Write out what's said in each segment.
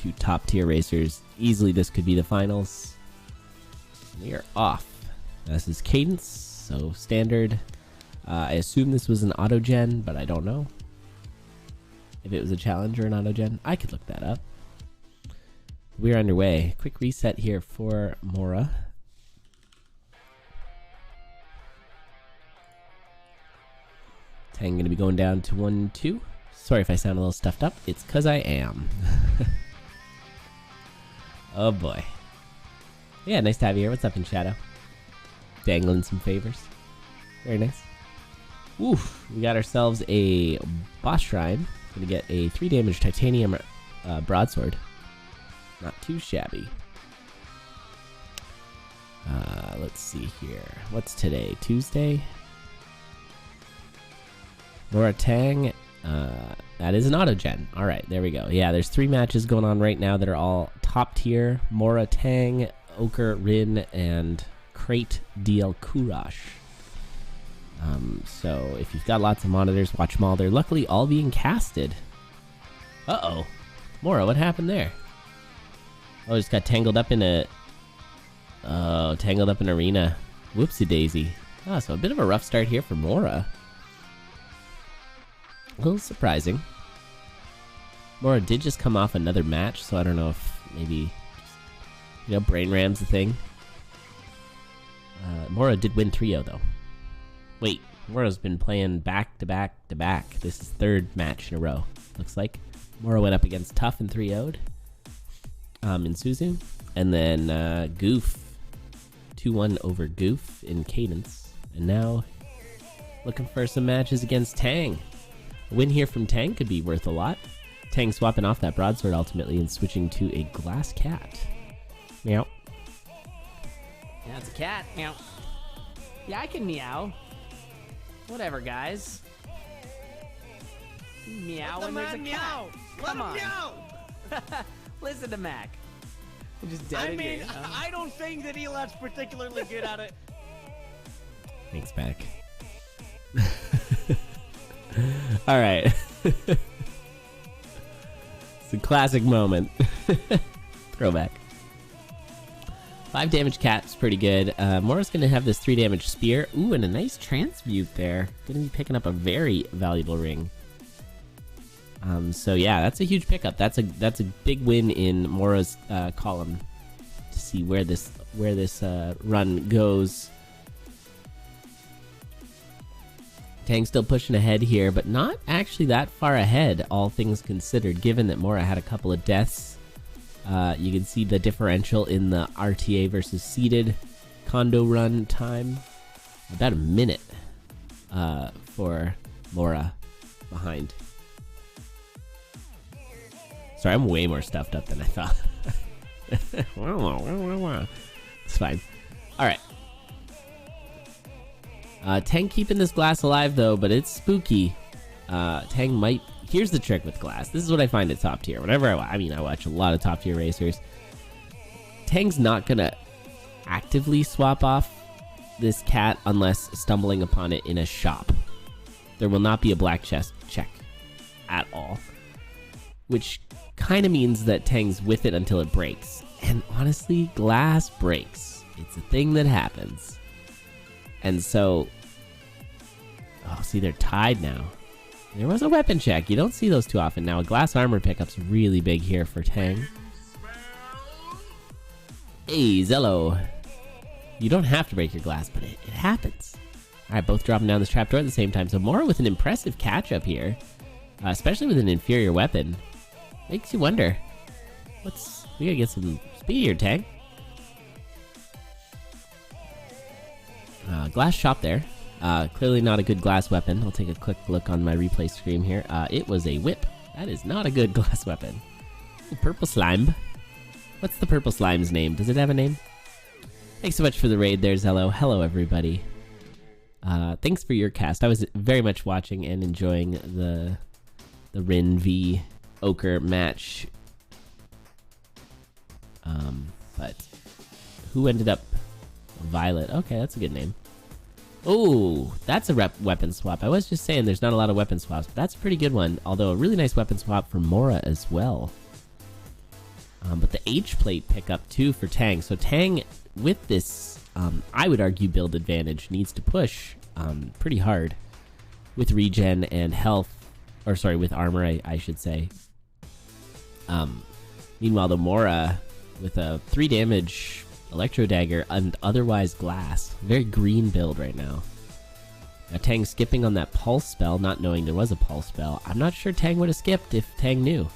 Two top tier racers. Easily this could be the finals. We are off. This is Cadence, so standard. I assume this was an auto-gen, but I don't know. If it was a challenge or an auto-gen, I could look that up. We're underway. Quick reset here for Mora. Tang going to be going down to 1-2. Sorry if I sound a little stuffed up. It's because I am. Oh boy. Yeah, nice to have you here. What's up in Shadow? Dangling some favors. Very nice. Oof, we got ourselves a boss shrine. Gonna get a 3 damage titanium broadsword. Not too shabby. Let's see here. What's today? Tuesday? Mora Tang. That is an auto-gen. Alright, there we go. Yeah, there's 3 matches going on right now that are all top tier. Mora Tang, Ochre Rin, and Crate DL Kurash. So if you've got lots of monitors, watch them all. They're luckily all being casted. Uh-oh. Mora, what happened there? Oh, just got tangled up in a... Oh, tangled up in arena. Whoopsie daisy. Oh, so a bit of a rough start here for Mora. A little surprising. Mora did just come off another match, so I don't know if maybe, you know, Brain Ram's the thing. Mora did win 3-0 though. Wait, Mora's been playing back to back to back. This is 3rd match in a row, looks like. Mora went up against Tough and 3-0'd in Suzu. And then Goof, 2-1 over Goof in Cadence. And now looking for some matches against Tang. A win here from Tang could be worth a lot. Tang swapping off that broadsword ultimately and switching to a glass cat. Meow. Yeah, it's a cat. Meow. Yeah, I can meow. Whatever, guys. Meow when there's a cat. Come on. Meow. Listen to Mac. I'm just dead I mean, I don't think that Elot's particularly good at it. Thanks, Mac. All right. It's a classic moment. Throwback. 5 damage cat's pretty good. Mora's going to have this 3 damage spear. Ooh, and a nice transmute there. Going to be picking up a very valuable ring. So yeah, that's a huge pickup. That's a big win in Mora's column to see where this run goes. Tang's still pushing ahead here, but not actually that far ahead, all things considered, given that Mora had a couple of deaths. You can see the differential in the RTA versus seeded condo run time. About a minute for Mora behind. Sorry, I'm way more stuffed up than I thought. It's fine. Alright. Tang keeping this glass alive though, but it's spooky. Tang might... Here's the trick with glass. This is what I find at top tier. Whenever I watch a lot of top tier racers. Tang's not gonna actively swap off this cat unless stumbling upon it in a shop. There will not be a black chest check at all. Which kind of means that Tang's with it until it breaks. And honestly, glass breaks. It's a thing that happens. And so... Oh, see, they're tied now. There was a weapon check. You don't see those too often. Now, a glass armor pickup's really big here for Tang. Hey, Zello. You don't have to break your glass, but it happens. Alright, both dropping down this trapdoor at the same time. So Mora with an impressive catch-up here. Especially with an inferior weapon. Makes you wonder. We gotta get some speed here, Tang. Glass shop there. Clearly not a good glass weapon. I'll take a quick look on my replay screen here. It was a whip. That is not a good glass weapon. Ooh, purple slime. What's the purple slime's name? Does it have a name? Thanks so much for the raid there, Zello. Hello, everybody. Thanks for your cast. I was very much watching and enjoying the Rin v Ochre match. But who ended up? Violet. Okay, that's a good name. Oh, that's a weapon swap. I was just saying there's not a lot of weapon swaps, but that's a pretty good one. Although a really nice weapon swap for Mora as well. But the H plate pickup too for Tang. So Tang, with this, I would argue build advantage, needs to push pretty hard with regen and health, or sorry, with armor, I should say. Meanwhile, the Mora with a 3 damage electro dagger and otherwise glass, very green build right now. Now Tang skipping on that pulse spell, not knowing there was a pulse spell. I'm not sure Tang would have skipped if Tang knew.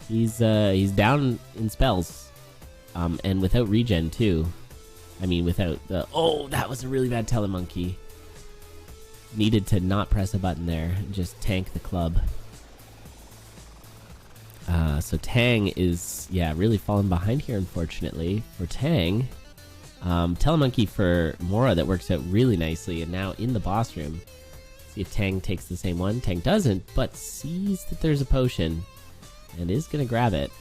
He's down in spells, and without regen too. I mean, without the that was a really bad telemonkey. Needed to not press a button there and just tank the club. So Tang is really falling behind here, unfortunately for Tang. Telemonkey for Mora that works out really nicely, and now in the boss room. See if Tang takes the same one. Tang doesn't, but sees that there's a potion and is gonna grab it.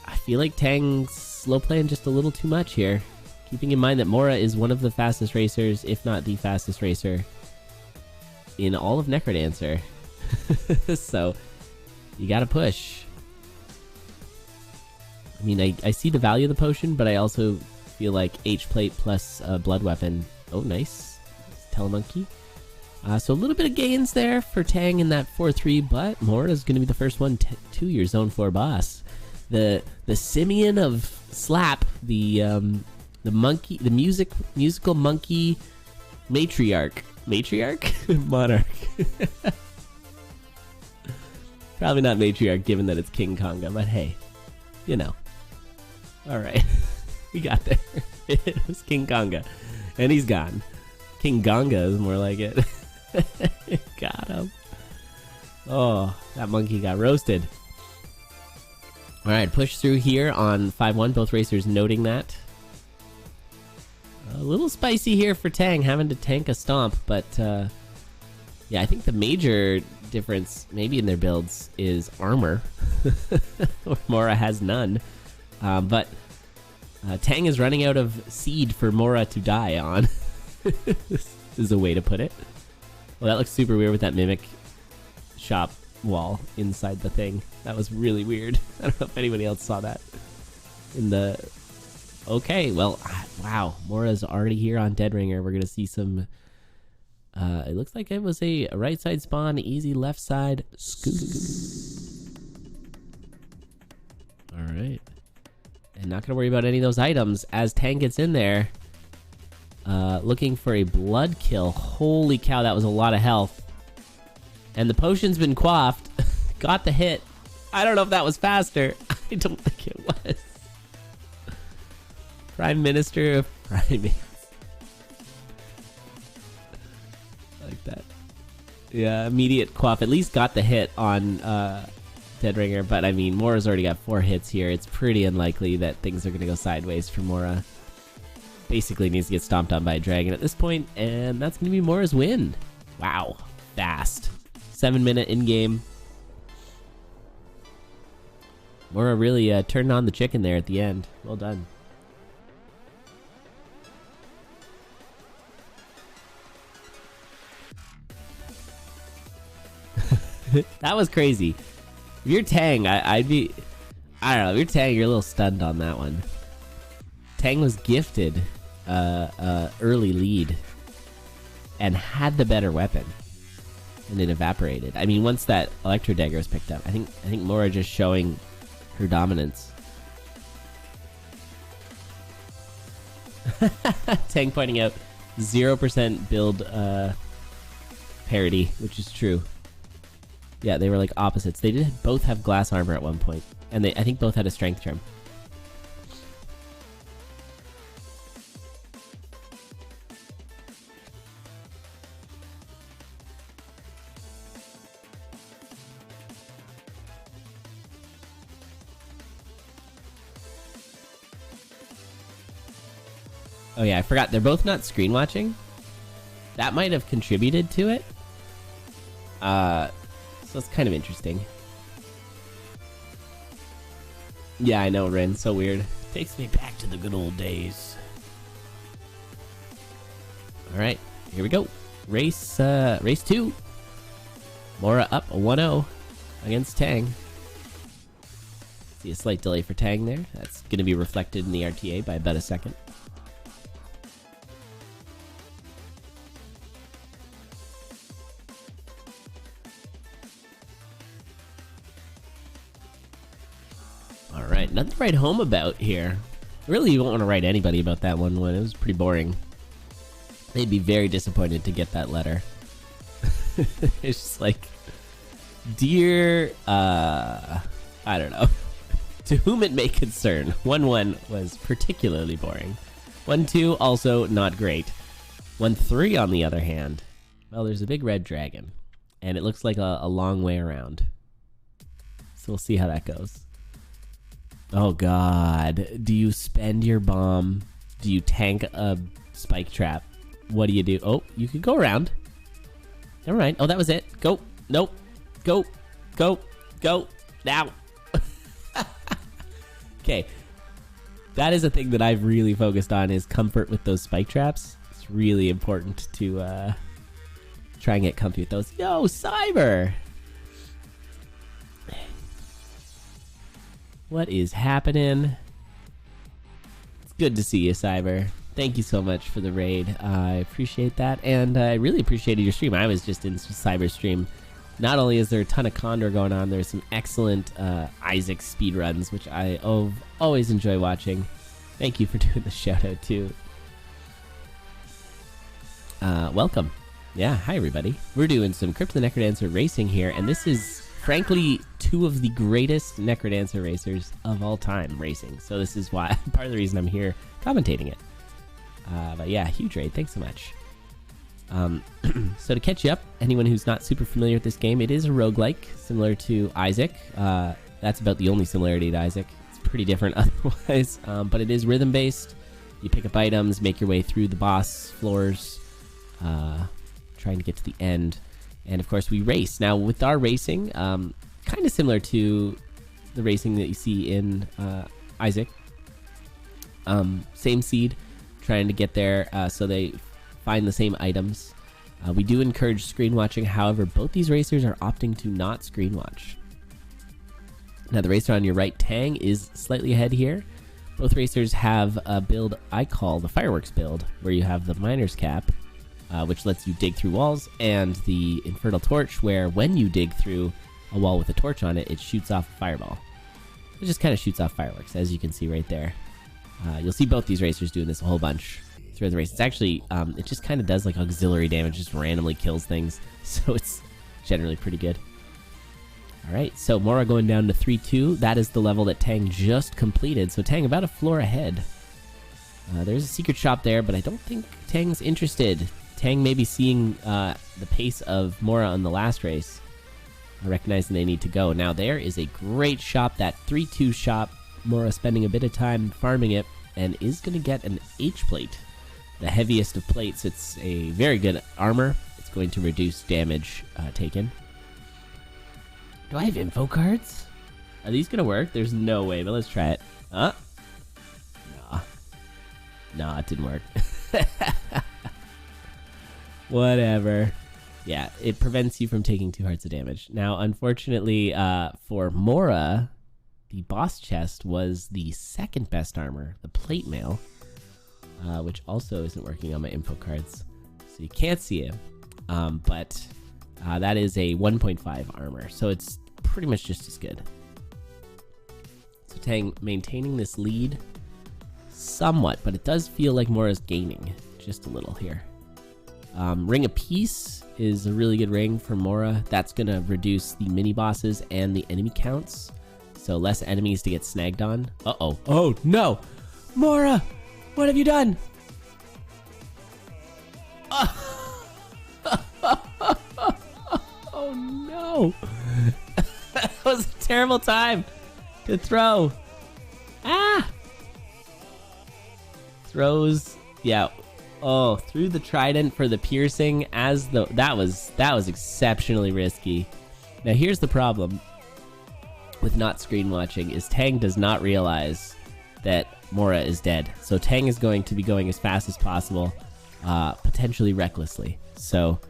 I feel like Tang's slow playing just a little too much here. Keeping in mind that Mora is one of the fastest racers, if not the fastest racer, in all of Necrodancer. So, you gotta push. I mean, I see the value of the potion, but I also feel like H-plate plus blood weapon. Oh, nice. Telemonkey. So a little bit of gains there for Tang in that 4-3, but Mora's going to be the first one to your Zone 4 boss. The Simeon of Slap, the monkey, the musical monkey matriarch. Matriarch? Monarch. Probably not matriarch given that it's King Konga, but hey, you know. Alright, we got there. It was King Konga, and he's gone. King Gonga is more like it. Got him. Oh, that monkey got roasted. Alright, push through here on 5-1, both racers noting that. A little spicy here for Tang, having to tank a stomp, but yeah, I think the major difference maybe in their builds is armor. Mora has none. But Tang is running out of seed for Mora to die on. This is a way to put it. Well, that looks super weird with that mimic shop wall inside the thing. That was really weird. I don't know if anybody else saw that in the... Okay, well, wow. Mora's already here on Dead Ringer. We're going to see some... it looks like it was a right side spawn, easy left side scoop. Alright. And not going to worry about any of those items as Tang gets in there. Looking for a blood kill. Holy cow, that was a lot of health. And the potion's been quaffed. Got the hit. I don't know if that was faster. I don't think it was. Prime Minister of Primates. Like that. Yeah, immediate quaff. At least got the hit on Dead Ringer. But I mean, Mora's already got 4 hits here. It's pretty unlikely that things are going to go sideways for Mora. Basically needs to get stomped on by a dragon at this point, and that's going to be Mora's win. Wow. Fast. 7-minute in-game. Mora really turned on the chicken there at the end. Well done. That was crazy. If you're Tang, I'd be... I don't know. If you're Tang, you're a little stunned on that one. Tang was gifted early lead and had the better weapon, and it evaporated. I mean, once that electro dagger was picked up, I think Mora just showing her dominance. Tang pointing out 0% build parity, which is true. Yeah, they were like opposites. They did both have glass armor at one point, and I think both had a strength charm. Oh yeah, I forgot. They're both not screen watching. That might have contributed to it. So it's kind of interesting. Yeah, I know, Rin. So weird. Takes me back to the good old days. Alright, here we go. Race 2. Mora up 1-0 against Tang. See a slight delay for Tang there. That's going to be reflected in the RTA by about a second. All right, nothing to write home about here. Really, you won't want to write anybody about that one. It was pretty boring. They'd be very disappointed to get that letter. It's just like, dear, I don't know. To whom it may concern, 1-1 was particularly boring. 1-2 also not great. 1-3 on the other hand, well, there's a big red dragon, and it looks like a long way around. So we'll see how that goes. Oh god, do you spend your bomb? Do you tank a spike trap? What do you do? Oh, you could go around. Never mind. Oh, that was it. Go. Nope. Go. Go. Go. Now. Okay. That is a thing that I've really focused on, is comfort with those spike traps. It's really important to try and get comfy with those. Yo, Cyber! What is happening? It's good to see you, Cyber. Thank you so much for the raid. I appreciate that, and I really appreciated your stream. I was just in Cyber's stream. Not only is there a ton of CoNDOR going on, there's some excellent Isaac speedruns, which I always enjoy watching. Thank you for doing the shout-out, too. Welcome. Yeah, hi, everybody. We're doing some Crypt of the Necrodancer racing here, and this is, frankly, two of the greatest Necrodancer racers of all time racing. So this is why part of the reason I'm here commentating it. But yeah, huge raid. Thanks so much. So to catch you up, anyone who's not super familiar with this game, it is a roguelike, similar to Isaac. That's about the only similarity to Isaac. It's pretty different otherwise, but it is rhythm-based. You pick up items, make your way through the boss floors, trying to get to the end. And of course, we race. Now, with our racing, kind of similar to the racing that you see in Isaac. Same seed, trying to get there so they find the same items. We do encourage screen watching. However, both these racers are opting to not screen watch. Now, the racer on your right, Tang, is slightly ahead here. Both racers have a build I call the fireworks build, where you have the miner's cap, which lets you dig through walls, and the infernal torch, where when you dig through a wall with a torch on it, it shoots off a fireball. It just kind of shoots off fireworks, as you can see right there. You'll see both these racers doing this a whole bunch throughout the race. It's actually, it just kind of does like auxiliary damage, just randomly kills things. So it's generally pretty good. All right, so Mora going down to 3-2. That is the level that Tang just completed. So Tang about a floor ahead. There's a secret shop there, but I don't think Tang's interested. Tang may be seeing the pace of Mora on the last race, recognizing they need to go. Now there is a great shop, that 3-2 shop. Mora spending a bit of time farming it, and is going to get an H plate, the heaviest of plates. It's a very good armor. It's going to reduce damage taken. Do I have info cards? Are these going to work? There's no way, but let's try it. Nah, it didn't work. Whatever. Yeah, it prevents you from taking 2 hearts of damage. Now, unfortunately, for Mora, the boss chest was the second best armor, the plate mail, which also isn't working on my info cards, so you can't see it. But that is a 1.5 armor, so it's pretty much just as good. So Tang maintaining this lead somewhat, but it does feel like Mora's gaining just a little here. Ring of Peace is a really good ring for Mora. That's going to reduce the mini bosses and the enemy counts. So less enemies to get snagged on. Uh-oh. Oh, no! Mora! What have you done? Oh, no! That was a terrible time to throw. Ah! Throws. Yeah. Oh, threw the trident for the piercing as the... That was exceptionally risky. Now, here's the problem with not screen watching, is Tang does not realize that Mora is dead. So Tang is going to be going as fast as possible, potentially recklessly. So,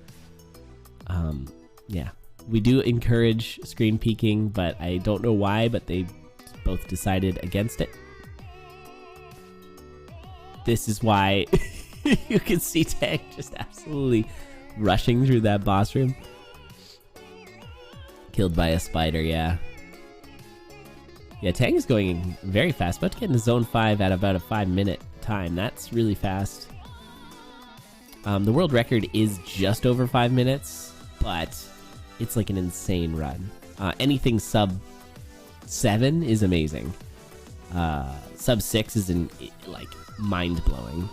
yeah. We do encourage screen peeking, but I don't know why, but they both decided against it. This is why you can see Tang just absolutely rushing through that boss room. Killed by a spider, yeah. Yeah, Tang is going very fast. About to get into Zone 5 at about a 5-minute time. That's really fast. The world record is just over 5 minutes, but it's like an insane run. Anything sub 7 is amazing. Sub 6 is like mind-blowing.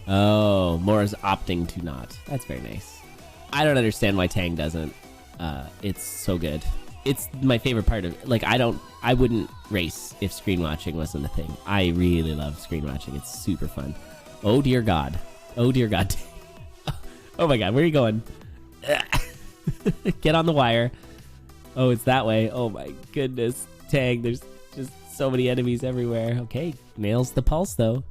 Oh, Mora's opting to not. That's very nice. I don't understand why Tang doesn't. It's so good. It's my favorite part of, like, I wouldn't race if screen watching wasn't a thing. I really love screen watching. It's super fun. Oh dear God. Oh dear God. Oh my God, where are you going? Get on the wire. Oh, it's that way. Oh my goodness. Tang, there's just so many enemies everywhere. Okay, nails the pulse though.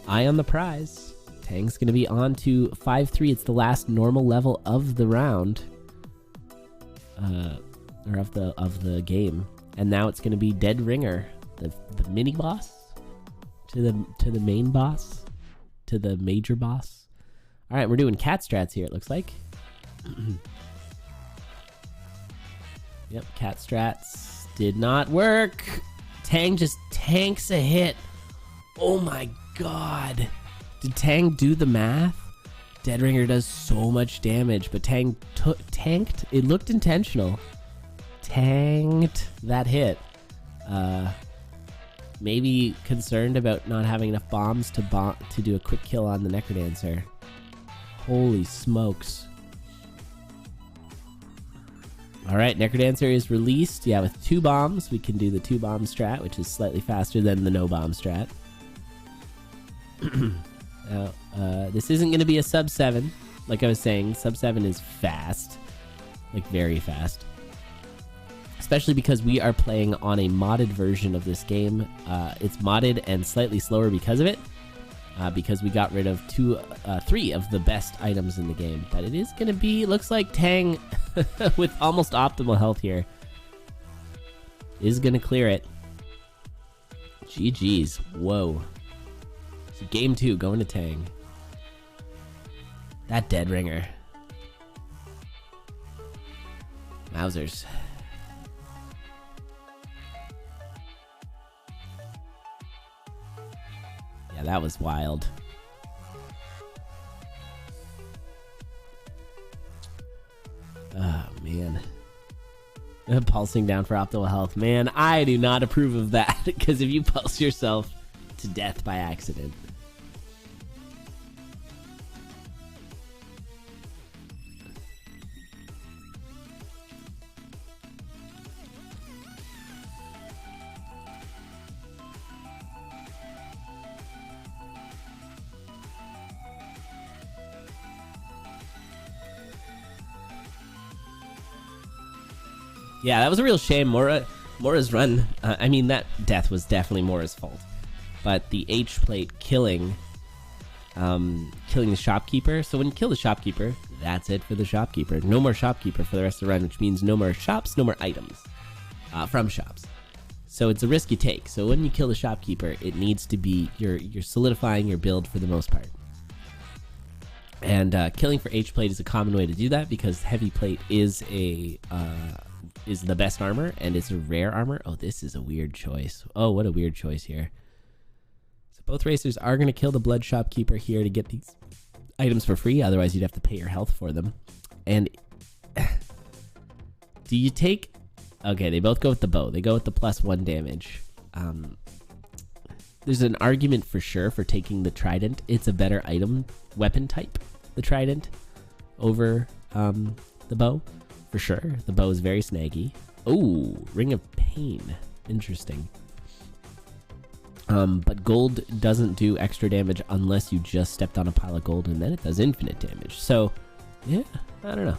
Eye on the prize. Tang's gonna be on to 5-3. It's the last normal level of the round. Or of the game. And now it's gonna be Dead Ringer, the mini boss to the main boss, to the major boss. All right, we're doing cat strats here, it looks like. Yep, cat strats did not work. Tang just tanks a hit. Oh my God. Did Tang do the math? Dead Ringer does so much damage, but Tang tanked. It looked intentional. Tanked that hit. Maybe concerned about not having enough bombs to do a quick kill on the Necrodancer. Holy smokes. Alright, Necrodancer is released. Yeah, with 2 bombs, we can do the 2 bomb strat, which is slightly faster than the no bomb strat. Now, this isn't going to be a sub 7. Like I was saying, sub 7 is fast. Like, very fast. Especially because we are playing on a modded version of this game. It's modded and slightly slower because of it. Because we got rid of 3 of the best items in the game. But it is going to be, looks like Tang, with almost optimal health here, is going to clear it. GG's. Whoa. So game 2, going to Tang. That Dead Ringer. Mausers. Yeah, that was wild. Oh, man. Pulsing down for optimal health. Man, I do not approve of that, because if you pulse yourself to death by accident. Yeah, that was a real shame. Mora's run, I mean, that death was definitely Mora's fault. But the H plate killing the shopkeeper. So when you kill the shopkeeper, that's it for the shopkeeper. No more shopkeeper for the rest of the run, which means no more shops, no more items from shops. So it's a risk you take. So when you kill the shopkeeper, it needs to be, you're solidifying your build for the most part. And killing for H plate is a common way to do that, because heavy plate is is the best armor, and it's a rare armor. Oh, this is a weird choice. Oh, what a weird choice here. So both racers are going to kill the blood shopkeeper here to get these items for free. Otherwise, you'd have to pay your health for them. And do you take... Okay, they both go with the bow. They go with the +1 damage. There's an argument for sure for taking the trident. It's a better weapon type, the trident, over the bow. For sure. The bow is very snaggy. Oh, Ring of Pain. Interesting. But gold doesn't do extra damage unless you just stepped on a pile of gold, and then it does infinite damage. So, yeah, I don't know.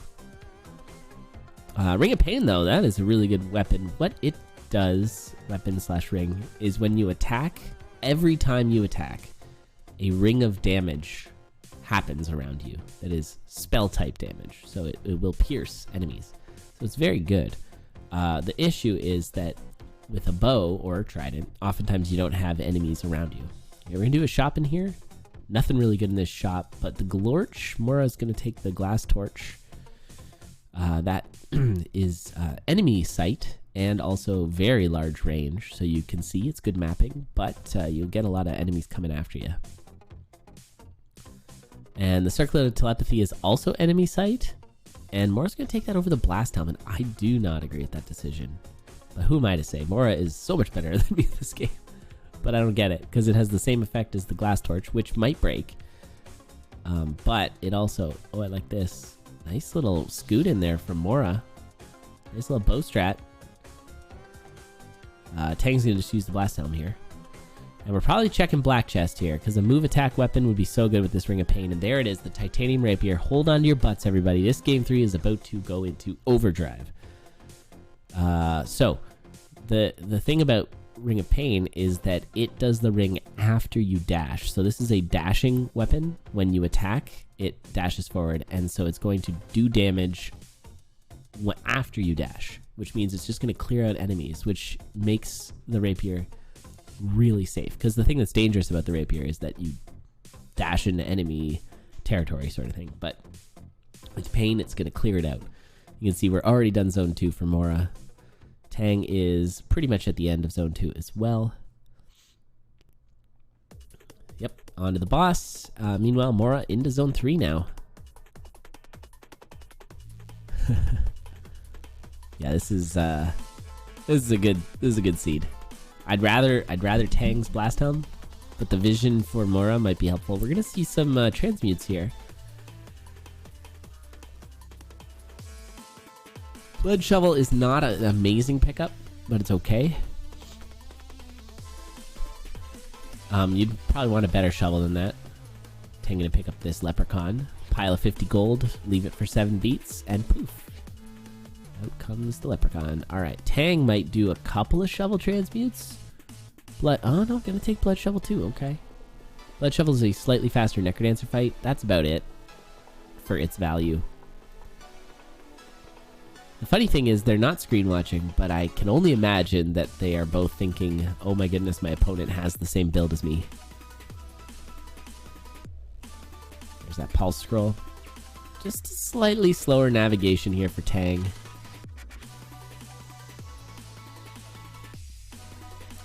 Ring of Pain, though, that is a really good weapon. What it does, weapon/ring, is when you attack, every time you attack, a ring of damage happens around you. That is spell type damage, so it will pierce enemies. So it's very good. The issue is that with a bow or a trident, oftentimes you don't have enemies around you. Okay, we're going to do a shop in here. Nothing really good in this shop, but the Glorch, Mora is going to take the glass torch. That is enemy sight and also very large range, so you can see it's good mapping, but you'll get a lot of enemies coming after you. And the circular telepathy is also enemy sight, and Mora's going to take that over the blast helmet. I do not agree with that decision. But who am I to say? Mora is so much better than me in this game. But I don't get it, because it has the same effect as the glass torch, which might break. But it also... Oh, I like this. Nice little scoot in there from Mora. Nice little bow strat. Tang's going to just use the blast helm here. And we're probably checking black chest here, because a move attack weapon would be so good with this Ring of Pain. And there it is, the titanium rapier. Hold on to your butts, everybody. This game 3 is about to go into overdrive. So, the thing about Ring of Pain is that it does the ring after you dash. So this is a dashing weapon. When you attack, it dashes forward, and so it's going to do damage after you dash, which means it's just going to clear out enemies, which makes the rapier really safe. Because the thing that's dangerous about the rapier is that you dash into enemy territory sort of thing. But with Pain, it's going to clear it out. You can see we're already done Zone 2 for Mora. Tang is pretty much at the end of Zone 2 as well. Yep, on to the boss. Meanwhile, Mora into Zone 3 now. Yeah, this is a good seed. I'd rather Tang's Blast Helm, but the vision for Mora might be helpful. We're gonna see some transmutes here. Blood Shovel is not an amazing pickup, but it's okay. You'd probably want a better shovel than that. Tang gonna pick up this Leprechaun. Pile of 50 gold, leave it for 7 beats, and poof. Out comes the Leprechaun. Alright, Tang might do a couple of shovel transmutes. Oh no, gonna take Blood Shovel too, okay. Blood Shovel is a slightly faster Necrodancer fight. That's about it for its value. The funny thing is they're not screen watching, but I can only imagine that they are both thinking, oh my goodness, my opponent has the same build as me. There's that pulse scroll. Just slightly slower navigation here for Tang.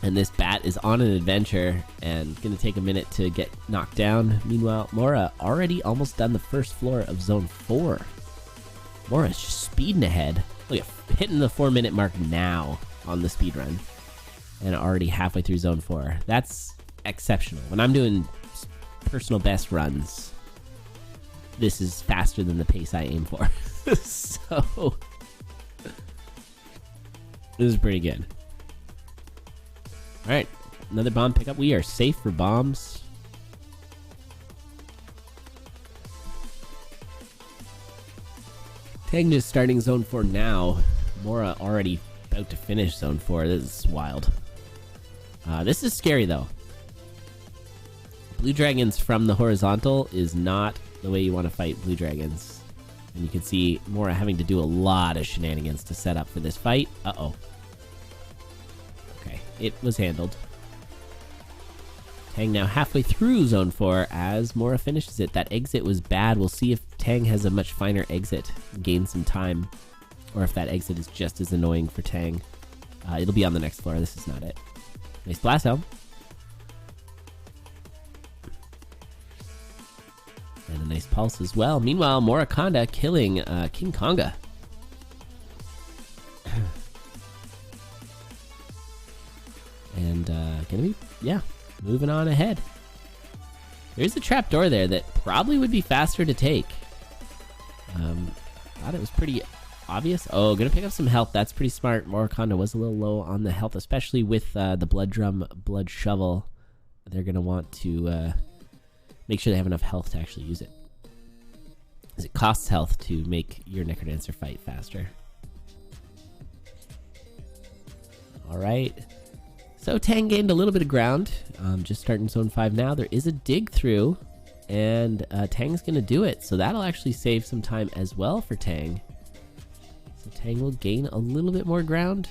And this bat is on an adventure and gonna take a minute to get knocked down. Meanwhile, Mora already almost done the first floor of Zone 4. Mora's just speeding ahead. Look at hitting the 4-minute mark now on the speed run, and already halfway through Zone 4. That's exceptional. When I'm doing personal best runs, this is faster than the pace I aim for. So this is pretty good. All right, another bomb pickup. We are safe for bombs. Tang is starting Zone 4 now. Mora already about to finish Zone 4. This is wild. This is scary, though. Blue dragons from the horizontal is not the way you want to fight blue dragons. And you can see Mora having to do a lot of shenanigans to set up for this fight. Uh-oh. Okay, it was handled. Tang now halfway through Zone 4 as Mora finishes it. That exit was bad. We'll see if Tang has a much finer exit, gain some time, or if that exit is just as annoying for Tang. It'll be on the next floor. This is not it. Nice blast helm. And a nice pulse as well. Meanwhile, Morraconda killing King Konga. And gonna be, yeah, moving on ahead. There's a trapdoor there that probably would be faster to take. Thought it was pretty obvious. Oh, gonna pick up some health. That's pretty smart. Morraconda was a little low on the health, especially with the blood drum, blood shovel. They're gonna want to make sure they have enough health to actually use it. Because it costs health to make your Necrodancer fight faster. Alright. So Tang gained a little bit of ground. Just starting Zone 5 now. There is a dig through, and Tang's going to do it. So that'll actually save some time as well for Tang. So Tang will gain a little bit more ground,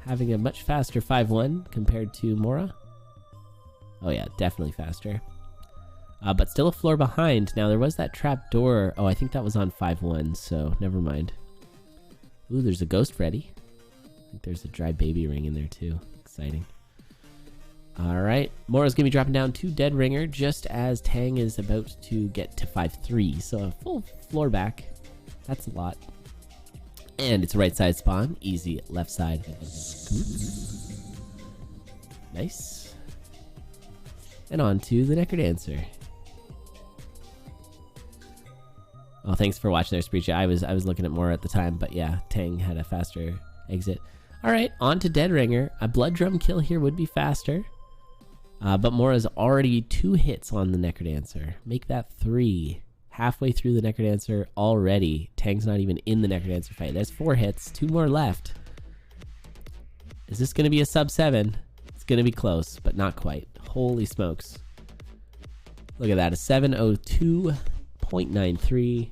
having a much faster 5-1 compared to Mora. Oh yeah, definitely faster. But still a floor behind. Now there was that trap door. Oh, I think that was on 5-1, so never mind. Ooh, there's a ghost ready. I think there's a dry baby ring in there too. Exciting. Alright, Mora's going to be dropping down to Dead Ringer just as Tang is about to get to 5-3. So a full floor back. That's a lot. And it's a right side spawn. Easy left side. Nice. And on to the Necrodancer. Oh, thanks for watching there, Spreecha. I was looking at Mora at the time, but yeah, Tang had a faster exit. Alright, on to Dead Ringer. A Blood Drum kill here would be faster. But Mora's already 2 hits on the Necrodancer. Make that 3. Halfway through the Necrodancer already. Tang's not even in the Necrodancer fight. There's 4 hits. 2 more left. Is this going to be a sub 7? It's going to be close, but not quite. Holy smokes. Look at that. A 702.93.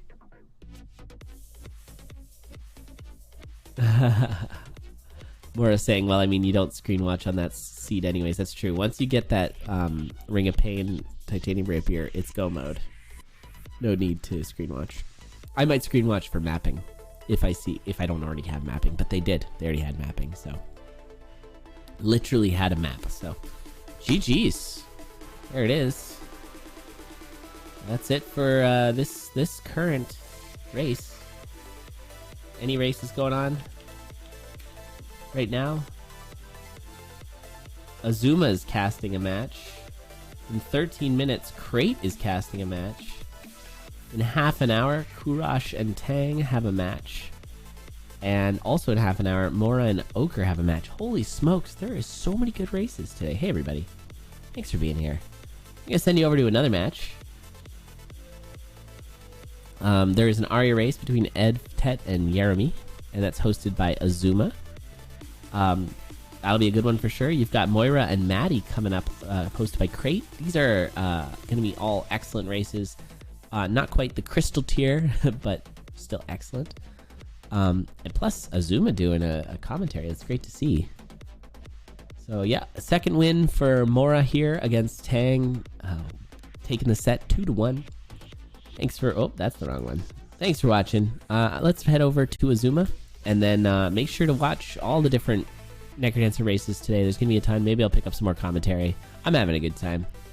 Mora's saying, well, I mean, you don't screen watch on that seat anyways. That's true. Once you get that Ring of Pain Titanium Rapier, it's go mode. No need to screen watch. I might screen watch for mapping if I don't already have mapping, but they did. They already had mapping, so literally had a map. So GG's. There it is. That's it for this current race. Any races going on right now? Azuma is casting a match. In 13 minutes, Crate is casting a match. In half an hour, Kurash and Tang have a match. And also in half an hour, Mora and Ochre have a match. Holy smokes, there is so many good races today. Hey everybody, thanks for being here. I'm gonna send you over to another match. There is an Arya race between Ed, Tet, and Yeremi, and that's hosted by Azuma. That'll be a good one for sure. You've got Moira and Maddie coming up, hosted by Crate. These are going to be all excellent races. Not quite the crystal tier, but still excellent. And plus, Azuma doing a commentary. That's great to see. So yeah, a second win for Mora here against Tang. Taking the set 2-1. Thanks for... Oh, that's the wrong one. Thanks for watching. Let's head over to Azuma. And then make sure to watch all the different Necrodancer races today. There's going to be a time. Maybe I'll pick up some more commentary. I'm having a good time.